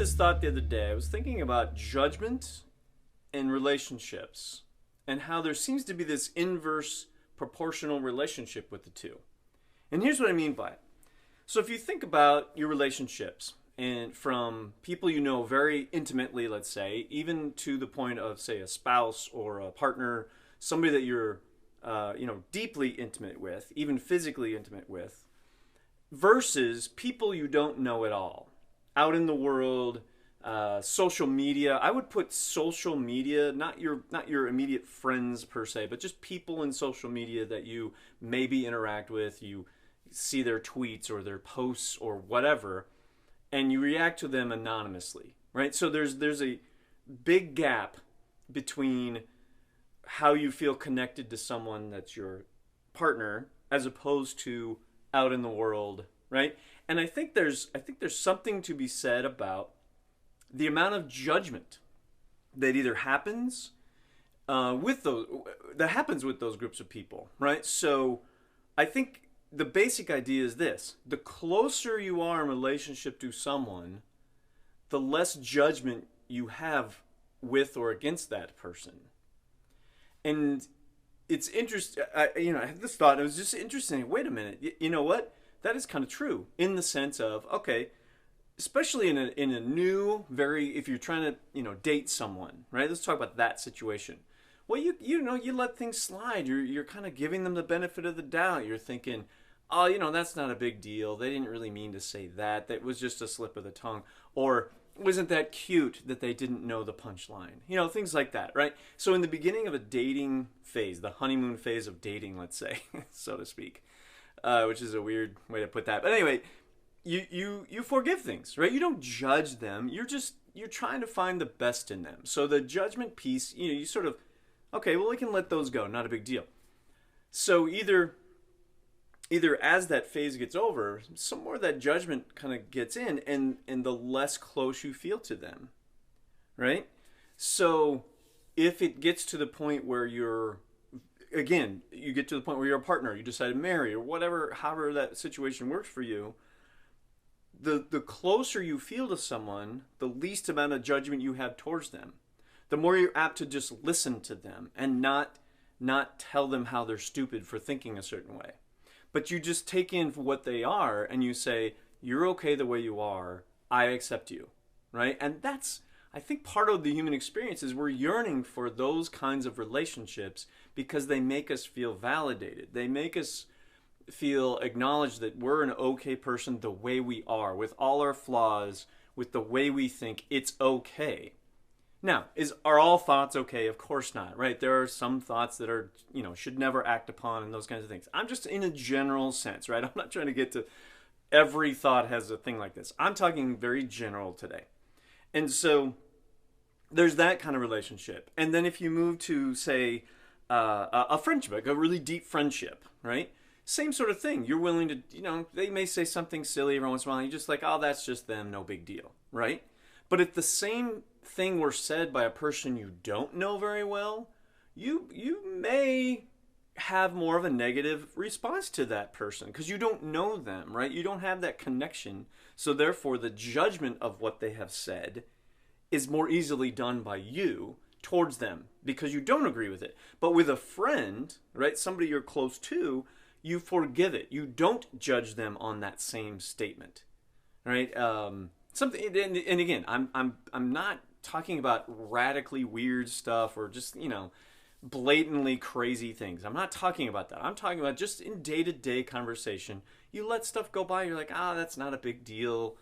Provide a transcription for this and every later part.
this thought the other day. I was thinking about judgment and relationships and how there seems to be this inverse proportional relationship with the two. And here's what I mean by it. So if you think about your relationships, and from people you know very intimately, let's say, even to the point of, say, a spouse or a partner, somebody that you're deeply intimate with, even physically intimate with, versus people you don't know at all, out in the world, social media. I would put social media, not your immediate friends per se, but just people in social media that you maybe interact with. You see their tweets or their posts or whatever, and you react to them anonymously, right? So there's a big gap between how you feel connected to someone that's your partner as opposed to out in the world, right? And I think there's something to be said about the amount of judgment that either happens with those groups of people, right? So I think the basic idea is this: the closer you are in relationship to someone, the less judgment you have with or against that person. And it's interesting. I had this thought. It was just interesting. Wait a minute. You know what? That is kind of true in the sense of, okay, especially in a new, if you're trying to date someone, right? Let's talk about that situation. Well, you let things slide. You're kind of giving them the benefit of the doubt. You're thinking, oh, that's not a big deal. They didn't really mean to say that. That was just a slip of the tongue. Or wasn't that cute that they didn't know the punchline? Things like that, right? So in the beginning of a dating phase, the honeymoon phase of dating, let's say, so to speak, which is a weird way to put that. But anyway, you forgive things, right? You don't judge them. You're trying to find the best in them. So the judgment piece, you sort of, okay, well, we can let those go. Not a big deal. So either as that phase gets over, some more of that judgment kind of gets in, and the less close you feel to them, right? So if it gets to the point where you get to the point where you're a partner, you decide to marry, or whatever, however that situation works for you, the closer you feel to someone, the least amount of judgment you have towards them. The more you're apt to just listen to them and not tell them how they're stupid for thinking a certain way. But you just take in for what they are and you say, you're okay the way you are, I accept you, right? And that's, I think, part of the human experience is we're yearning for those kinds of relationships because they make us feel validated. They make us feel acknowledged that we're an okay person the way we are, with all our flaws, with the way we think. It's okay. Now, are all thoughts okay? Of course not, right? There are some thoughts that are, should never act upon and those kinds of things. I'm just in a general sense, right? I'm not trying to get to every thought has a thing like this. I'm talking very general today. And so there's that kind of relationship. And then if you move to, say, a friendship, like a really deep friendship, right? Same sort of thing. You're willing to, they may say something silly every once in a while. And you're just like, oh, that's just them. No big deal, right? But if the same thing were said by a person you don't know very well, you may have more of a negative response to that person because you don't know them, right? You don't have that connection. So therefore, the judgment of what they have said is more easily done by you towards them because you don't agree with it. But with a friend, right, somebody you're close to, you forgive it. You don't judge them on that same statement, right? Something, and again, I'm not talking about radically weird stuff or just, blatantly crazy things. I'm not talking about that. I'm talking about just in day-to-day conversation, you let stuff go by. You're like, that's not a big deal.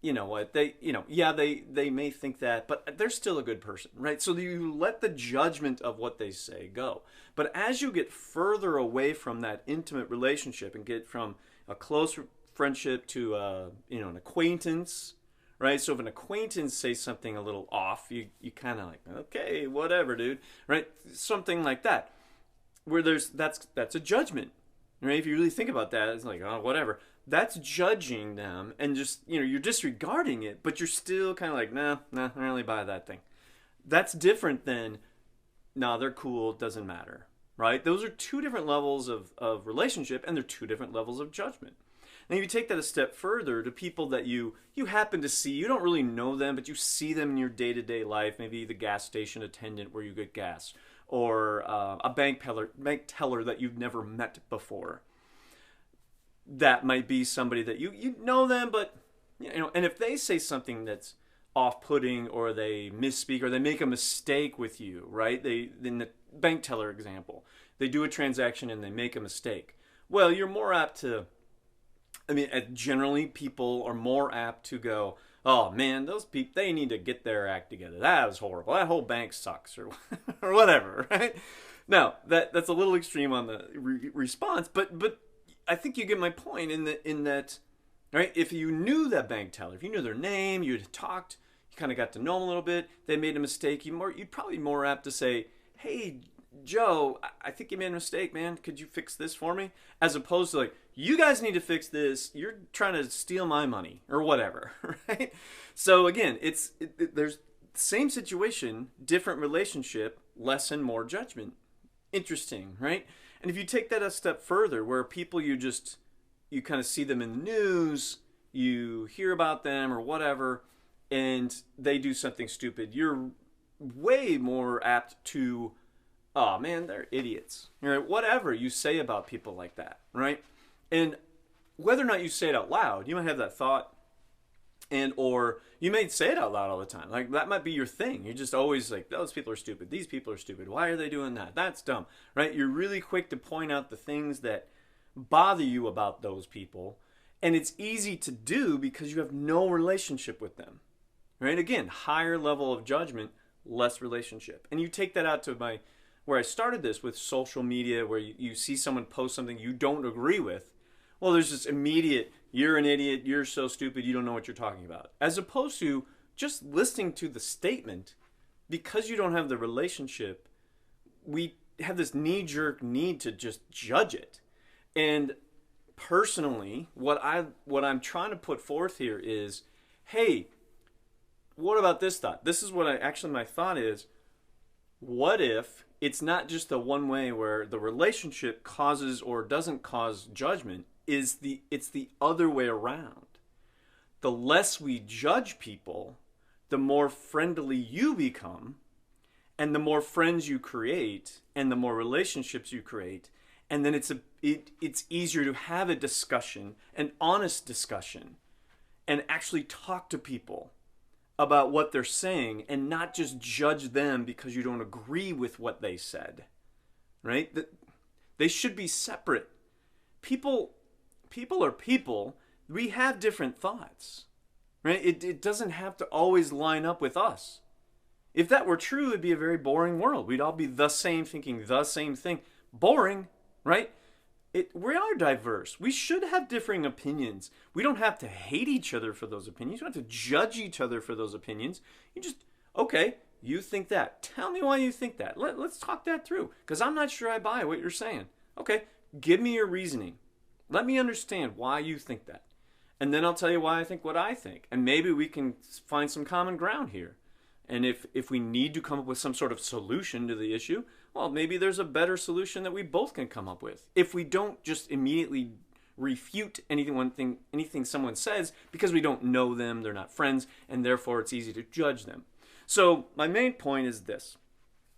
You know what? They may think that, but they're still a good person, right? So you let the judgment of what they say go. But as you get further away from that intimate relationship and get from a close friendship to an acquaintance, right? So if an acquaintance says something a little off, you kind of like, okay, whatever, dude, right? Something like that, where that's a judgment, right? If you really think about that, it's like, oh, whatever. That's judging them and just, you're disregarding it, but you're still kind of like, nah, I don't really buy that thing. That's different than, nah, they're cool, doesn't matter, right? Those are two different levels of relationship, and they're two different levels of judgment. And if you take that a step further to people that you happen to see, you don't really know them, but you see them in your day-to-day life, maybe the gas station attendant where you get gas, or a bank teller that you've never met before. That might be somebody that you know them, but and if they say something that's off-putting, or they misspeak, or they make a mistake with you, right? In the bank teller example, they do a transaction and they make a mistake. Well, you're more apt to, generally people are more apt to go, oh man, those people, they need to get their act together. That was horrible. That whole bank sucks, or or whatever, right? Now, that's a little extreme on the response, but I think you get my point in that, right? If you knew that bank teller, if you knew their name, you'd talked, you kind of got to know them a little bit, they made a mistake, you'd probably be more apt to say, hey, Joe, I think you made a mistake, man. Could you fix this for me? As opposed to like, you guys need to fix this. You're trying to steal my money or whatever, right? So again, there's same situation, different relationship, lesson, more judgment. Interesting, right? And if you take that a step further, where people you kind of see them in the news, you hear about them or whatever, and they do something stupid, you're way more apt to, oh man, they're idiots. Right? Whatever you say about people like that, right? And whether or not you say it out loud, you might have that thought, or you may say it out loud all the time. Like that might be your thing. You're just always like, those people are stupid. These people are stupid. Why are they doing that? That's dumb, right? You're really quick to point out the things that bother you about those people. And it's easy to do because you have no relationship with them, right? Again, higher level of judgment, less relationship. And you take that out to where I started this with social media, where you see someone post something you don't agree with. Well, there's this immediate, you're an idiot, you're so stupid, you don't know what you're talking about. As opposed to just listening to the statement, because you don't have the relationship, we have this knee-jerk need to just judge it. And personally, what I'm trying to put forth here is, hey, what about this thought? This is what my thought is, what if it's not just the one way where the relationship causes or doesn't cause judgment, it's the other way around. The less we judge people, the more friendly you become, and the more friends you create, and the more relationships you create, and then it's easier to have a discussion, an honest discussion, and actually talk to people about what they're saying and not just judge them because you don't agree with what they said, right? They should be separate. People are people. We have different thoughts, right? It doesn't have to always line up with us. If that were true, it'd be a very boring world. We'd all be the same, thinking the same thing. Boring, right? We are diverse. We should have differing opinions. We don't have to hate each other for those opinions. You don't have to judge each other for those opinions. You just, okay, you think that. Tell me why you think that. Let's talk that through, because I'm not sure I buy what you're saying. Okay, give me your reasoning. Let me understand why you think that. And then I'll tell you why I think what I think. And maybe we can find some common ground here. And if we need to come up with some sort of solution to the issue, well, maybe there's a better solution that we both can come up with. If we don't just immediately refute anything someone says because we don't know them, they're not friends, and therefore it's easy to judge them. So my main point is this.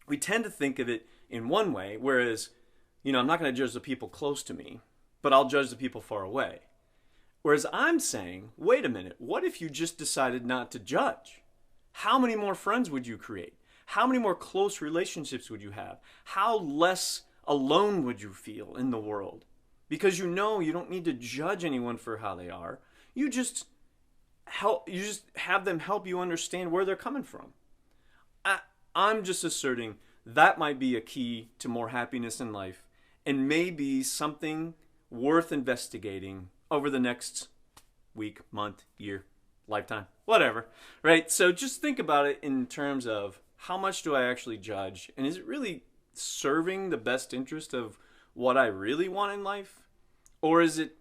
We tend to think of it in one way, whereas, I'm not going to judge the people close to me, but I'll judge the people far away. Whereas I'm saying, wait a minute, what if you just decided not to judge? How many more friends would you create? How many more close relationships would you have? How less alone would you feel in the world? Because you don't need to judge anyone for how they are. You just have them help you understand where they're coming from. I'm just asserting that might be a key to more happiness in life, and maybe something worth investigating over the next week, month, year, lifetime, whatever, right? So just think about it in terms of, how much do I actually judge? And is it really serving the best interest of what I really want in life? Or is it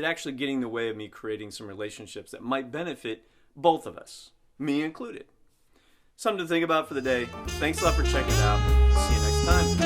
actually getting in the way of me creating some relationships that might benefit both of us, me included? Something to think about for the day. Thanks a lot for checking it out. See you next time.